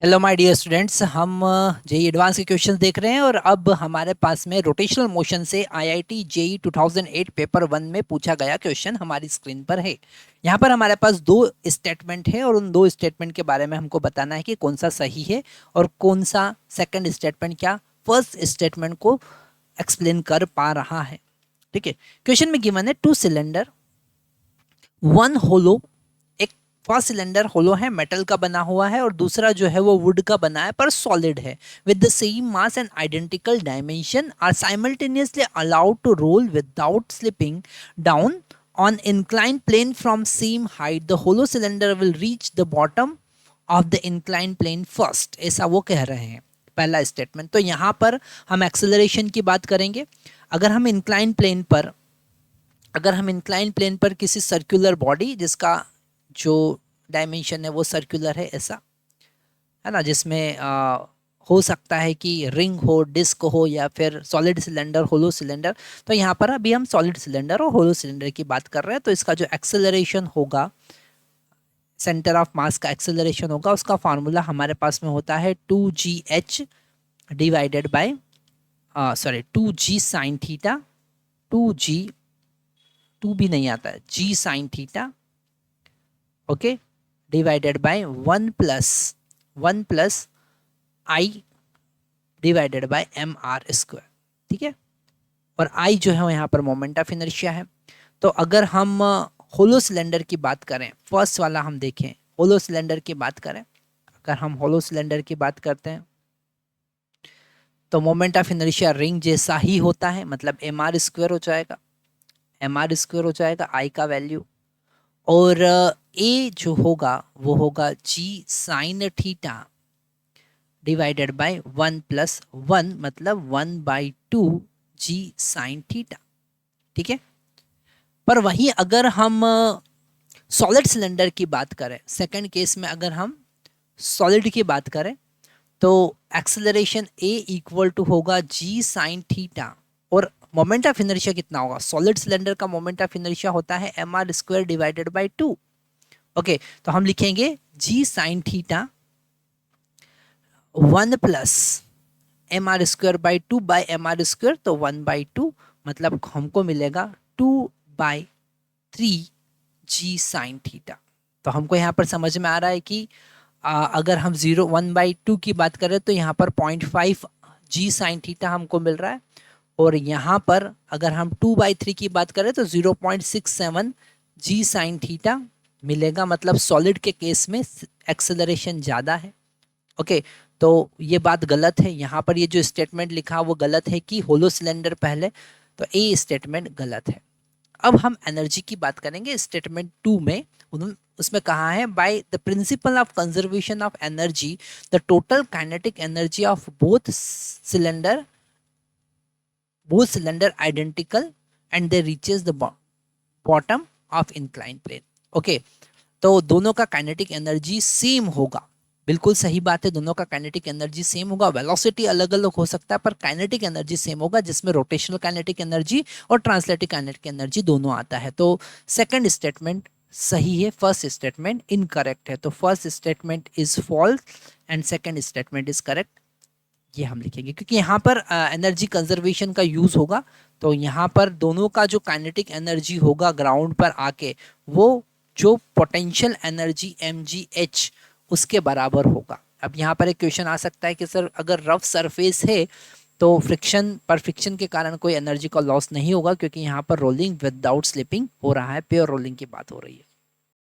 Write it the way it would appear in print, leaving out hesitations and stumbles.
Hello my dear students, हम JEE advance के questions देख रहे हैं और अब हमारे पास में रोटेशनल मोशन से आईआईटी जेई 2008 पेपर वन में पूछा गया क्वेश्चन हमारी स्क्रीन पर है। यहाँ पर हमारे पास दो स्टेटमेंट है और उन दो स्टेटमेंट के बारे में हमको बताना है कि कौन सा सही है और कौन सा सेकंड स्टेटमेंट क्या फर्स्ट स्टेटमेंट को एक्सप्लेन कर पा रहा है। ठीक है, क्वेश्चन में गिवन है टू सिलेंडर वन होलो। फर्स्ट सिलेंडर होलो है, मेटल का बना हुआ है, और दूसरा जो है वो वुड का बना है पर सॉलिड है, with the same mass and identical dimension are simultaneously allowed to roll without slipping down on incline plane from same height. The hollow cylinder will reach the bottom of the incline plane first, ऐसा वो कह रहे हैं पहला statement. तो यहाँ पर हम एक्सेलरेशन की बात करेंगे। अगर हम इंक्लाइन प्लेन पर किसी सर्कुलर बॉडी जिसका जो डायमेंशन है वो सर्कुलर है, ऐसा है ना, जिसमें हो सकता है कि रिंग हो, डिस्क हो, या फिर सॉलिड सिलेंडर, होलो सिलेंडर। तो यहाँ पर अभी हम सॉलिड सिलेंडर और होलो सिलेंडर की बात कर रहे हैं। तो इसका जो एक्सेलरेशन होगा, सेंटर ऑफ मास का एक्सेलरेशन होगा, उसका फार्मूला हमारे पास में होता है 2gh divided by 2g sine theta, 2g 2 भी नहीं आता है, g sine theta, okay, divided by 1 plus I divided by M R square. ठीक है, और आई जो है यहाँ पर मोमेंट ऑफ इनर्शिया है। तो अगर हम होलो सिलेंडर की बात करें, फर्स्ट वाला हम देखें, होलो सिलेंडर की बात करें, अगर हम होलो सिलेंडर की बात करते हैं तो मोमेंट ऑफ इनर्शिया रिंग जैसा ही होता है, मतलब एम आर स्क्वायर हो जाएगा, आई का वैल्यू। और ए जो होगा वो होगा g sine theta divided by 1+1, मतलब 1/2 जी साइन थीटा। ठीक है, पर वहीं अगर हम सॉलिड सिलेंडर की बात करें, सेकंड केस में अगर हम सॉलिड की बात करें, तो एक्सेलरेशन ए इक्वल टू होगा जी साइन थीटा, और मोमेंट ऑफ इनर्शिया कितना होगा, सॉलिड सिलेंडर का मोमेंट ऑफ इनर्शिया होता है M R square divided by 2। Okay, तो हम लिखेंगे जी साइन थीटा 1+mr² बाई 2 तो 1/2, मतलब हमको मिलेगा 2/3 जी साइन थीटा। तो हमको यहाँ पर समझ में आ रहा है कि अगर हम 1/2 की बात करें तो यहाँ पर 0.5 जी साइन थीटा हमको मिल रहा है, और यहाँ पर अगर हम 2/3 की बात करें तो 0.67 जी साइन थीटा मिलेगा, मतलब सॉलिड के केस में एक्सेलरेशन ज़्यादा है। ओके, तो ये बात गलत है, यहाँ पर ये जो स्टेटमेंट लिखा वो गलत है कि होलो सिलेंडर पहले, तो ए स्टेटमेंट गलत है। अब हम एनर्जी की बात करेंगे। स्टेटमेंट 2 में उसमें कहा है by the principle of conservation of energy the total kinetic energy of both cylinder identical and they reaches the bottom of inclined plane। Okay, तो दोनों का काइनेटिक एनर्जी सेम होगा, बिल्कुल सही बात है, दोनों का काइनेटिक एनर्जी सेम होगा। वेलोसिटी अलग अलग हो सकता है पर काइनेटिक एनर्जी सेम होगा, जिसमें रोटेशनल काइनेटिक एनर्जी और ट्रांसलेटिव काइनेटिक एनर्जी दोनों आता है। तो सेकंड स्टेटमेंट सही है, फर्स्ट स्टेटमेंट इनकरेक्ट है। तो first statement is false and second statement is correct, ये हम लिखेंगे क्योंकि यहाँ पर एनर्जी कंजर्वेशन का यूज होगा। तो यहाँ पर दोनों का जो काइनेटिक एनर्जी होगा ग्राउंड पर आके, वो जो पोटेंशियल एनर्जी mgh उसके बराबर होगा। अब यहाँ पर एक क्वेश्चन आ सकता है कि सर अगर रफ सरफेस है तो फ्रिक्शन के कारण कोई एनर्जी का लॉस नहीं होगा, क्योंकि यहाँ पर रोलिंग विदाउट स्लिपिंग हो रहा है, प्योर रोलिंग की बात हो रही है।